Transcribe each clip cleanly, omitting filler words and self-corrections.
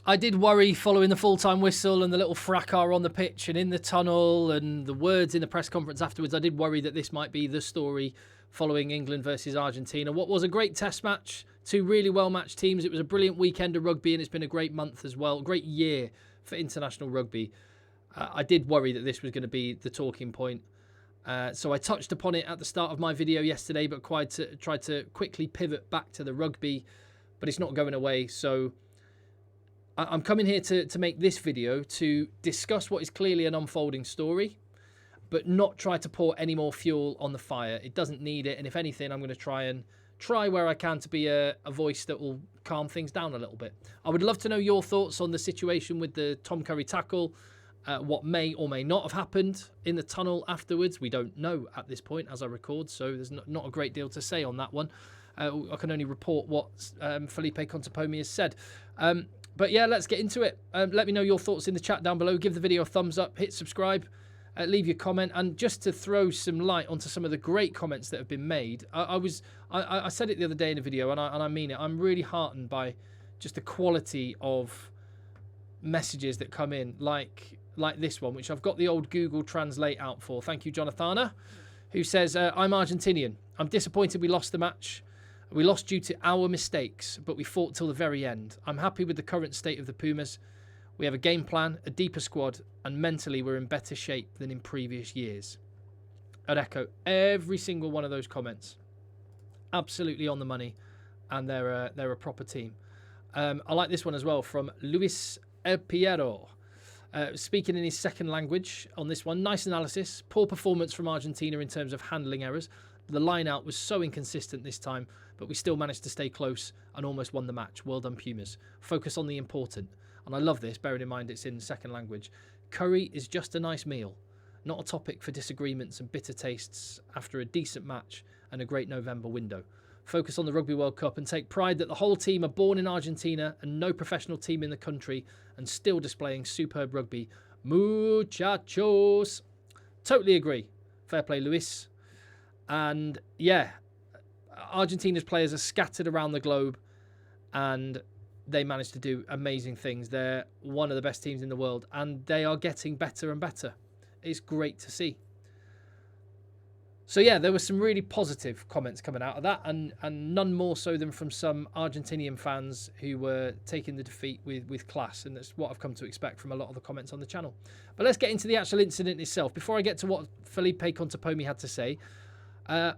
I did worry following the full-time whistle and the little fracas on the pitch and in the tunnel and the words in the press conference afterwards. I did worry that this might be the story following England versus Argentina. What was a great test match, two really well-matched teams. It was a brilliant weekend of rugby and it's been a great month as well, a great year for international rugby. I did worry that this was going to be the talking point. So I touched upon it at the start of my video yesterday, but tried to quickly pivot back to the rugby, but it's not going away. So I'm coming here to make this video to discuss what is clearly an unfolding story, but not try to pour any more fuel on the fire. It doesn't need it. And if anything, I'm going to try where I can to be a voice that will calm things down a little bit. I would love to know your thoughts on the situation with the Tom Curry tackle, what may or may not have happened in the tunnel afterwards. We don't know at this point as I record, so there's not a great deal to say on that one. I can only report what Felipe Contepomi has said. But yeah, let's get into it. Let me know your thoughts in the chat down below. Give the video a thumbs up, hit subscribe, leave your comment. And just to throw some light onto some of the great comments that have been made, I said it the other day in a video, and I mean it. I'm really heartened by just the quality of messages that come in, like this one, which I've got the old Google Translate out for. Thank you, Jonathana, who says, I'm Argentinian. I'm disappointed we lost the match. We lost due to our mistakes, but we fought till the very end. I'm happy with the current state of the Pumas. We have a game plan, a deeper squad, and mentally we're in better shape than in previous years. I'd echo every single one of those comments. Absolutely on the money, and they're a proper team. I like this one as well from Luis El Piero. Speaking in his second language on this one. Nice analysis. Poor performance from Argentina in terms of handling errors. The line-out was so inconsistent this time, but we still managed to stay close and almost won the match. Well done, Pumas. Focus on the important. And I love this, bearing in mind it's in second language. Curry is just a nice meal, not a topic for disagreements and bitter tastes after a decent match and a great November window. Focus on the Rugby World Cup and take pride that the whole team are born in Argentina and no professional team in the country and still displaying superb rugby. Muchachos. Totally agree. Fair play, Luis. And yeah, Argentina's players are scattered around the globe and they managed to do amazing things. They're one of the best teams in the world and they are getting better and better. It's great to see. So yeah, there were some really positive comments coming out of that, and none more so than from some Argentinian fans who were taking the defeat with class, and that's what I've come to expect from a lot of the comments on the channel. But let's get into the actual incident itself. Before I get to what Felipe Contepomi had to say,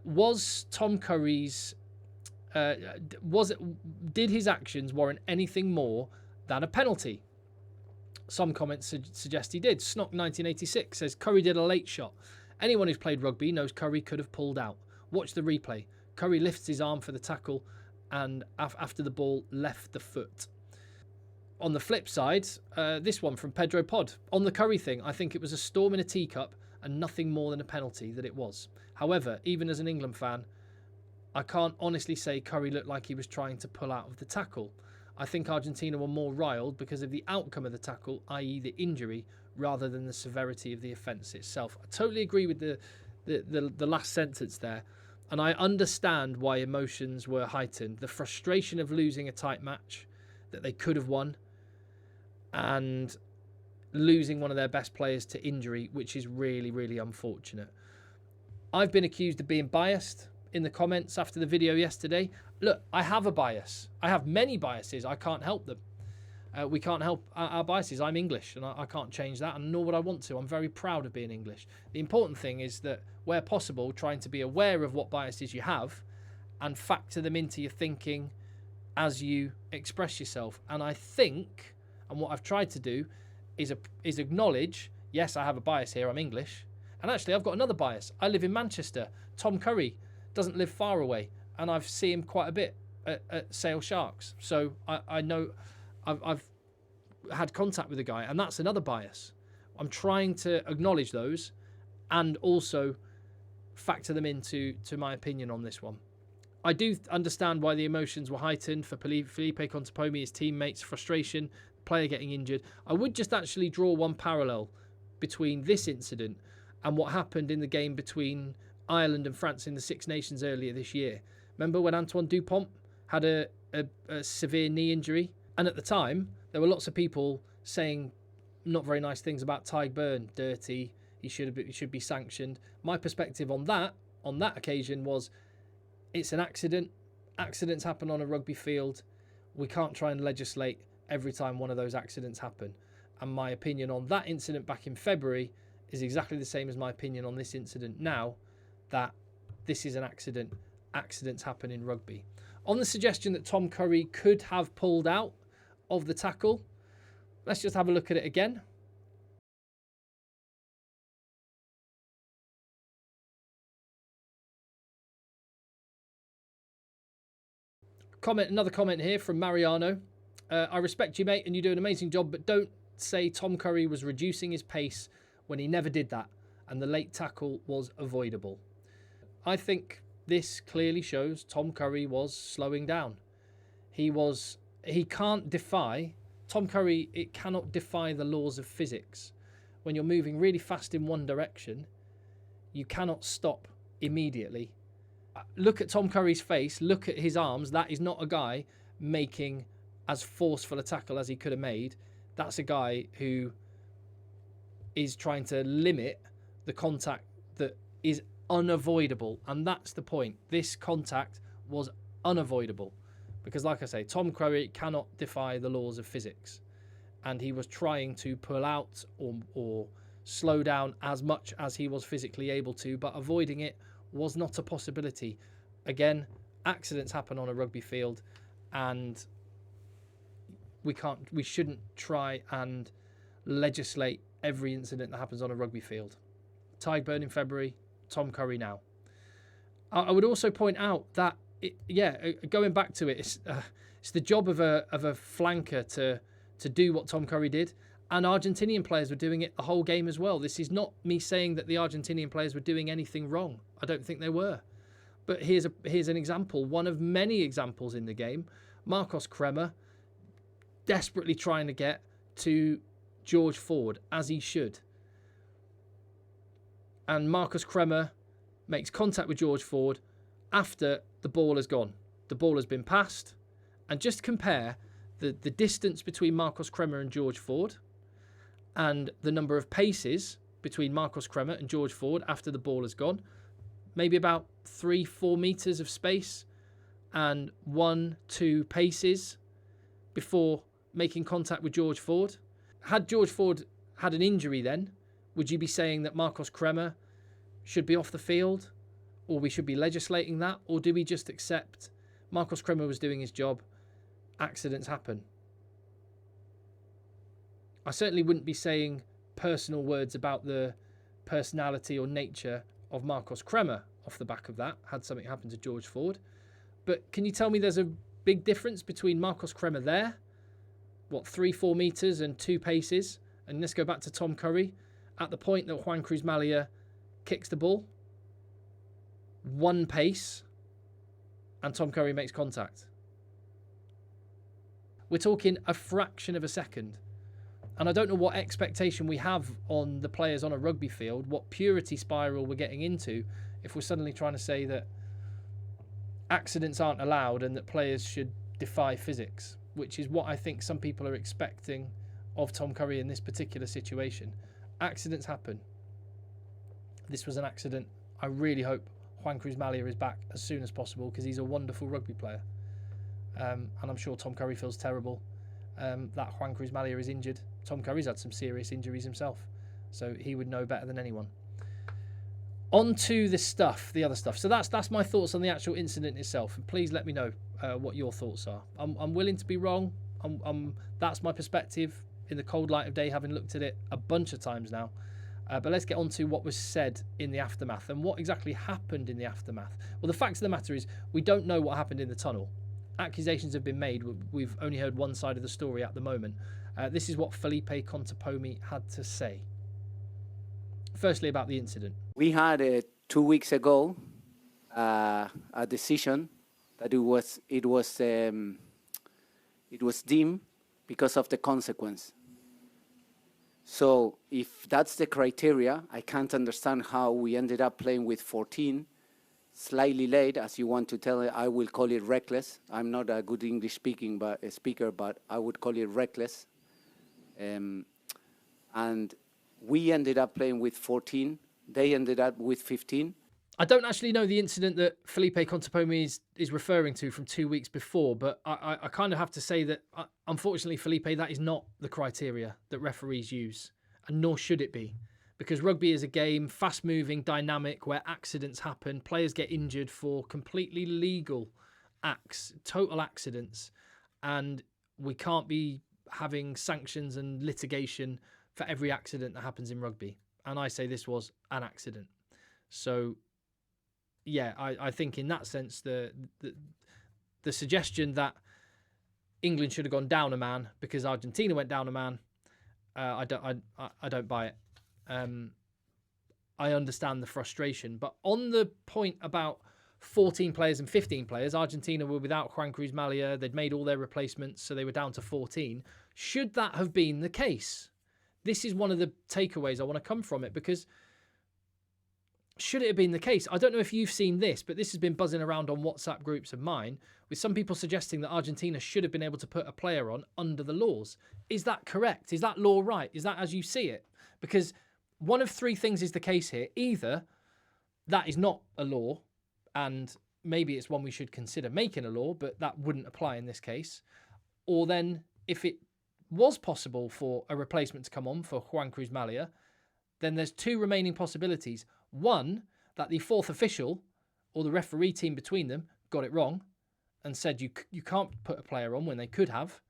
was Tom Curry's... did his actions warrant anything more than a penalty? Some comments suggest he did. Snock1986 says, Curry did a late shot. Anyone who's played rugby knows Curry could have pulled out. Watch the replay. Curry lifts his arm for the tackle and after the ball left the foot. On the flip side, this one from Pedro Pod. On the Curry thing, I think it was a storm in a teacup and nothing more than a penalty that it was. However, even as an England fan, I can't honestly say Curry looked like he was trying to pull out of the tackle. I think Argentina were more riled because of the outcome of the tackle, i.e. the injury, rather than the severity of the offence itself. I totally agree with the last sentence there. And I understand why emotions were heightened. The frustration of losing a tight match that they could have won and losing one of their best players to injury, which is really, really unfortunate. I've been accused of being biased in the comments after the video yesterday. Look, I have a bias. I have many biases. I can't help them. We can't help our biases. I'm English and I can't change that, and nor would I want to. I'm very proud of being English. The important thing is that where possible, trying to be aware of what biases you have and factor them into your thinking as you express yourself. And I think, and what I've tried to do is acknowledge, yes, I have a bias here. I'm English. And actually, I've got another bias. I live in Manchester. Tom Curry doesn't live far away, and I've seen him quite a bit at Sale Sharks. So I know... I've had contact with the guy, and that's another bias. I'm trying to acknowledge those and also factor them into my opinion on this one. I do understand why the emotions were heightened for Felipe Contepomi, his teammates, frustration, player getting injured. I would just actually draw one parallel between this incident and what happened in the game between Ireland and France in the Six Nations earlier this year. Remember when Antoine Dupont had a severe knee injury? And at the time, There were lots of people saying not very nice things about Tyg Burn, dirty, he should be sanctioned. My perspective on that occasion was, it's an accident. Accidents happen on a rugby field. We can't try and legislate every time one of those accidents happen. And my opinion on that incident back in February is exactly the same as my opinion on this incident now, that this is an accident. Accidents happen in rugby. On the suggestion that Tom Curry could have pulled out of the tackle, let's just have a look at it again. Another comment here from Mariano. I respect you, mate, and you do an amazing job, but don't say Tom Curry was reducing his pace when he never did that, and the late tackle was avoidable. I think this clearly shows Tom Curry was slowing down. Tom Curry, it cannot defy the laws of physics. When you're moving really fast in one direction, you cannot stop immediately. Look at Tom Curry's face, look at his arms. That is not a guy making as forceful a tackle as he could have made. That's a guy who is trying to limit the contact that is unavoidable. And that's the point. This contact was unavoidable. Because like I say, Tom Curry cannot defy the laws of physics. And he was trying to pull out or slow down as much as he was physically able to, but avoiding it was not a possibility. Again, accidents happen on a rugby field, and we shouldn't try and legislate every incident that happens on a rugby field. Tyg Burn in February, Tom Curry now. I would also point out that going back to it, it's the job of a flanker to do what Tom Curry did, and Argentinian players were doing it the whole game as well. This is not me saying that the Argentinian players were doing anything wrong. I don't think they were. But here's an example, one of many examples in the game. Marcos Kremer desperately trying to get to George Ford, as he should. And Marcus Kremer makes contact with George Ford after the ball has gone. The ball has been passed. And just compare the distance between Marcus Kremer and George Ford and the number of paces between Marcus Kremer and George Ford after the ball has gone. Maybe about 3-4 meters of space and 1-2 paces before making contact with George Ford. Had George Ford had an injury then, would you be saying that Marcus Kremer should be off the field, or we should be legislating that? Or do we just accept Marcus Kremer was doing his job, accidents happen? I certainly wouldn't be saying personal words about the personality or nature of Marcus Kremer off the back of that, had something happened to George Ford. But can you tell me there's a big difference between Marcus Kremer there, 3-4 meters and 2 paces, and let's go back to Tom Curry, at the point that Juan Cruz Malia kicks the ball, 1 pace, and Tom Curry makes contact. We're talking a fraction of a second. And I don't know what expectation we have on the players on a rugby field, what purity spiral we're getting into, if we're suddenly trying to say that accidents aren't allowed and that players should defy physics, which is what I think some people are expecting of Tom Curry in this particular situation. Accidents happen. This was an accident. I really hope Juan Cruz Malia is back as soon as possible, because he's a wonderful rugby player. And I'm sure Tom Curry feels terrible that Juan Cruz Malia is injured. Tom Curry's had some serious injuries himself, so he would know better than anyone. On to the other stuff. So that's my thoughts on the actual incident itself. And please let me know what your thoughts are. I'm willing to be wrong. That's my perspective in the cold light of day, having looked at it a bunch of times now. But let's get on to what was said in the aftermath and what exactly happened in the aftermath. Well, the fact of the matter is we don't know what happened in the tunnel. Accusations have been made. We've only heard one side of the story at the moment. This is what Felipe Contepomi had to say. Firstly, about the incident. We had 2 weeks ago a decision that it was deemed because of the consequence. So if that's the criteria, I can't understand how we ended up playing with 14 slightly late, as you want to tell it. I will call it reckless. I'm not a good English speaker, but I would call it reckless. And we ended up playing with 14. They ended up with 15. I don't actually know the incident that Felipe Contepomi is referring to from 2 weeks before, but I kind of have to say that, unfortunately, Felipe, that is not the criteria that referees use, and nor should it be. Because rugby is a game, fast-moving, dynamic, where accidents happen, players get injured for completely legal acts, total accidents, and we can't be having sanctions and litigation for every accident that happens in rugby. And I say this was an accident. So, yeah, I think in that sense, the suggestion that England should have gone down a man because Argentina went down a man, I don't buy it. I understand the frustration, but on the point about 14 players and 15 players, Argentina were without Juan Cruz Malia. They'd made all their replacements, so they were down to 14. Should that have been the case? This is one of the takeaways I want to come from it, because should it have been the case? I don't know if you've seen this, but this has been buzzing around on WhatsApp groups of mine, with some people suggesting that Argentina should have been able to put a player on under the laws. Is that correct? Is that law right? Is that as you see it? Because one of three things is the case here. Either that is not a law, and maybe it's one we should consider making a law, but that wouldn't apply in this case. Or then, if it was possible for a replacement to come on for Juan Cruz Malia, then there's two remaining possibilities. One, that the fourth official or the referee team between them got it wrong and said you can't put a player on when they could have.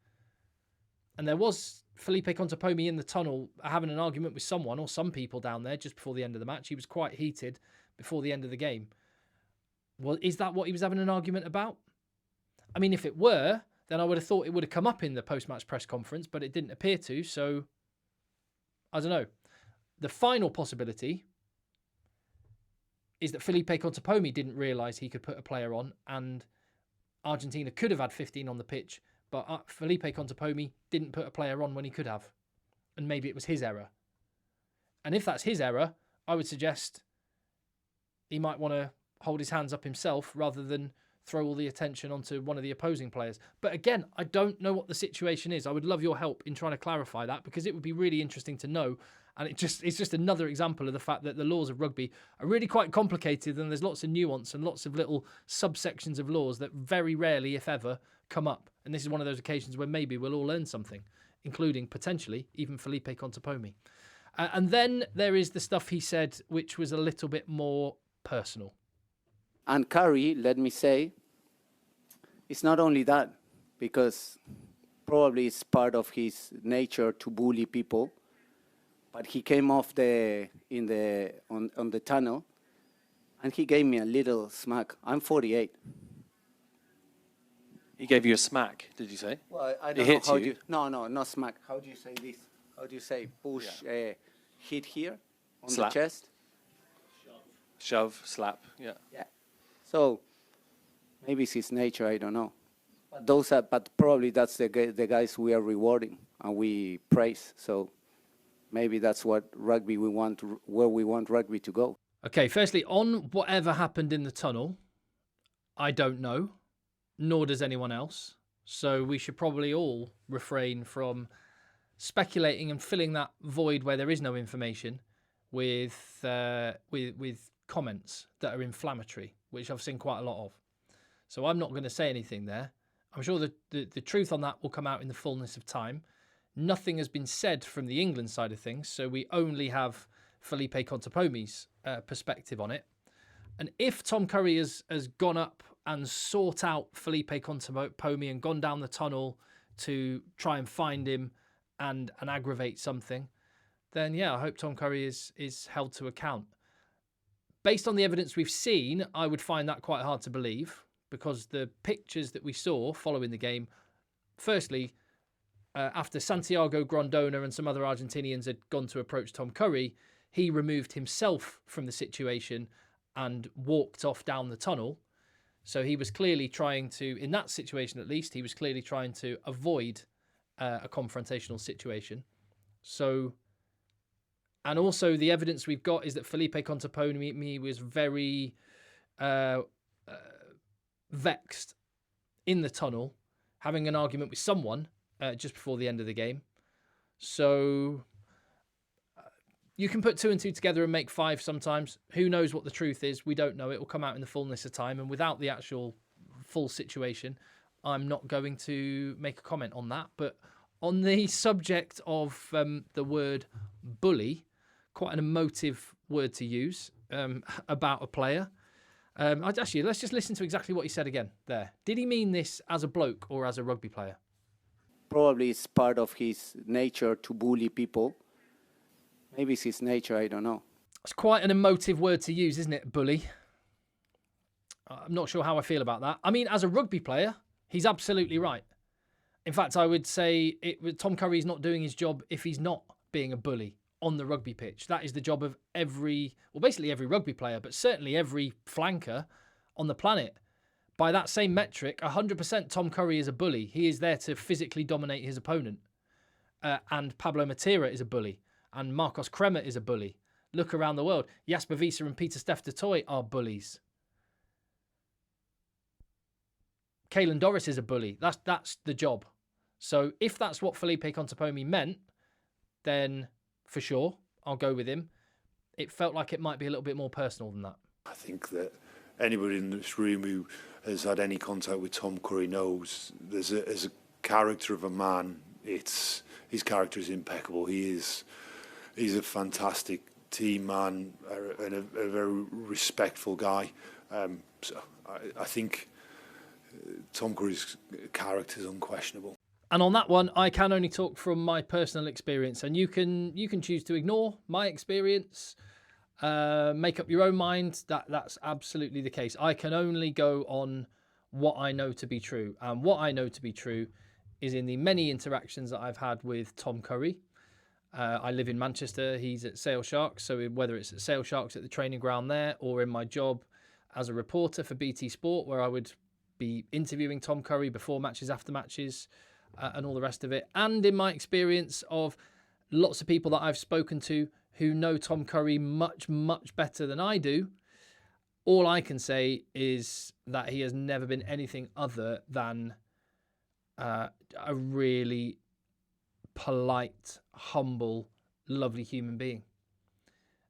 And there was Felipe Contepomi in the tunnel having an argument with someone or some people down there just before the end of the match. He was quite heated before the end of the game. Well, is that what he was having an argument about? I mean, if it were, then I would have thought it would have come up in the post-match press conference, but it didn't appear to, so I don't know. The final possibility is that Felipe Contepomi didn't realise he could put a player on, and Argentina could have had 15 on the pitch, but Felipe Contepomi didn't put a player on when he could have. And maybe it was his error. And if that's his error, I would suggest he might want to hold his hands up himself rather than throw all the attention onto one of the opposing players. But again, I don't know what the situation is. I would love your help in trying to clarify that, because it would be really interesting to know. And it's just another example of the fact that the laws of rugby are really quite complicated, and there's lots of nuance and lots of little subsections of laws that very rarely, if ever, come up. And this is one of those occasions where maybe we'll all learn something, including potentially even Felipe Contepomi. And then there is the stuff he said, which was a little bit more personal. And Curry, let me say, it's not only that, because probably it's part of his nature to bully people. But he came off on the tunnel, and he gave me a little smack. I'm 48. He gave you a smack, did you say? Well, I He don't know hit how you? No, not smack. How do you say this? How do you say push? Hit here on Slap. the chest. Shove, slap, yeah. Yeah. So maybe it's his nature. I don't know. But probably that's the guys we are rewarding and we praise. So maybe that's what rugby where we want rugby to go. Okay, firstly, on whatever happened in the tunnel, I don't know, nor does anyone else. So we should probably all refrain from speculating and filling that void where there is no information with comments that are inflammatory, which I've seen quite a lot of. So I'm not going to say anything there. I'm sure the truth on that will come out in the fullness of time. Nothing has been said from the England side of things, so we only have Felipe Contepomi's perspective on it. And if Tom Curry has gone up and sought out Felipe Contepomi and gone down the tunnel to try and find him and aggravate something, then yeah, I hope Tom Curry is held to account. Based on the evidence we've seen, I would find that quite hard to believe, because the pictures that we saw following the game, firstly, after Santiago Grondona and some other Argentinians had gone to approach Tom Curry, he removed himself from the situation and walked off down the tunnel. So he was clearly trying to, in that situation at least, he was clearly trying to avoid a confrontational situation. So, and also the evidence we've got is that Felipe Contepomi was very uh, vexed in the tunnel, having an argument with someone just before the end of the game. So you can put 2 and 2 together and make 5 sometimes. Who knows what the truth is? We don't know. It will come out in the fullness of time. And without the actual full situation, I'm not going to make a comment on that. But on the subject of the word bully, quite an emotive word to use about a player. Actually, let's just listen to exactly what he said again there. Did he mean this as a bloke or as a rugby player? Probably it's part of his nature to bully people. Maybe it's his nature, I don't know. It's quite an emotive word to use, isn't it, bully? I'm not sure how I feel about that. I mean, as a rugby player, he's absolutely right. In fact, I would say Tom Curry's not doing his job if he's not being a bully on the rugby pitch. That is the job of basically every rugby player, but certainly every flanker on the planet. By that same metric, 100% Tom Curry is a bully. He is there to physically dominate his opponent. And Pablo Matera is a bully. And Marcos Kremer is a bully. Look around the world. Jasper Wiese and Peter Steph de Toy are bullies. Caelan Doris is a bully. That's the job. So if that's what Felipe Contepomi meant, then for sure, I'll go with him. It felt like it might be a little bit more personal than that. I think that anybody in this room who has had any contact with Tom Curry knows as a character of a man, his character is impeccable. He's a fantastic team man and a very respectful guy. So I think Tom Curry's character is unquestionable. And on that one, I can only talk from my personal experience, and you can choose to ignore my experience, make up your own mind. That's absolutely the case. I can only go on what I know to be true, and what I know to be true is in the many interactions that I've had with Tom Curry. I live in Manchester. He's at Sale Sharks, so whether it's at Sale Sharks at the training ground there, or in my job as a reporter for BT Sport, where I would be interviewing Tom Curry before matches, after matches, and all the rest of it. And in my experience of lots of people that I've spoken to who know Tom Curry much, much better than I do, all I can say is that he has never been anything other than a really polite, humble, lovely human being.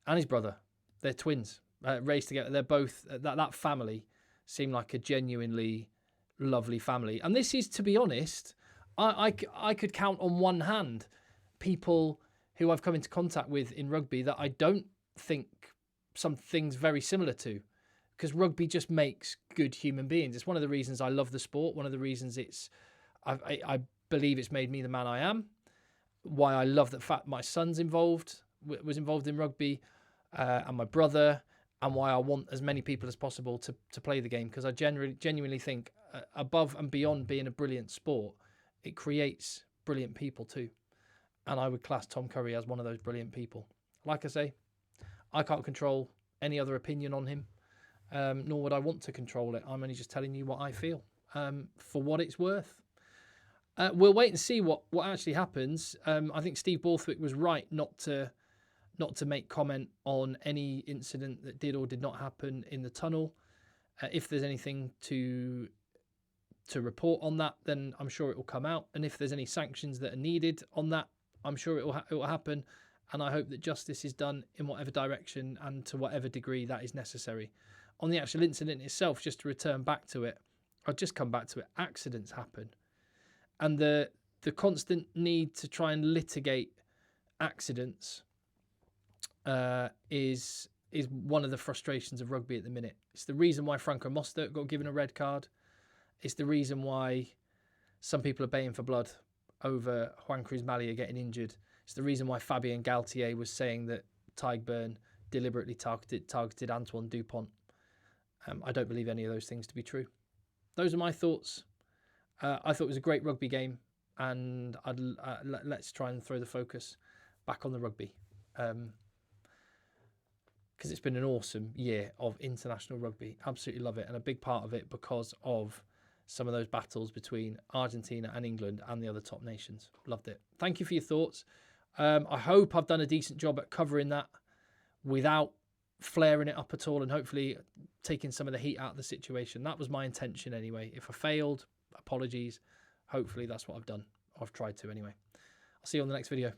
And his brother. They're twins, raised together. They're both, that family seem like a genuinely lovely family. And this is, to be honest, I could count on one hand people who I've come into contact with in rugby that I don't think some things very similar to, because rugby just makes good human beings. It's one of the reasons I love the sport. One of the reasons I believe it's made me the man I am. Why I love the fact my son's was involved in rugby, and my brother, and why I want as many people as possible to play the game, because I genuinely think above and beyond being a brilliant sport, it creates brilliant people too. And I would class Tom Curry as one of those brilliant people. Like I say, I can't control any other opinion on him, nor would I want to control it. I'm only just telling you what I feel, for what it's worth. We'll wait and see what actually happens. I think Steve Borthwick was right not to make comment on any incident that did or did not happen in the tunnel. If there's anything to report on that, then I'm sure it will come out. And if there's any sanctions that are needed on that, I'm sure it will happen. And I hope that justice is done in whatever direction and to whatever degree that is necessary. On the actual incident itself, just to return back to it, I'll just come back to it. Accidents happen. And the constant need to try and litigate accidents is one of the frustrations of rugby at the minute. It's the reason why Franco Mostert got given a red card. It's the reason why some people are baying for blood over Juan Cruz Malia getting injured. It's the reason why Fabien Galtier was saying that Tygburn deliberately targeted Antoine Dupont. I don't believe any of those things to be true. Those are my thoughts. I thought it was a great rugby game, and let's try and throw the focus back on the rugby. Because it's been an awesome year of international rugby. Absolutely love it. And a big part of it because of some of those battles between Argentina and England and the other top nations. Loved it. Thank you for your thoughts. I hope I've done a decent job at covering that without flaring it up at all and hopefully taking some of the heat out of the situation. That was my intention anyway. If I failed, apologies. Hopefully that's what I've done. I've tried to anyway. I'll see you on the next video.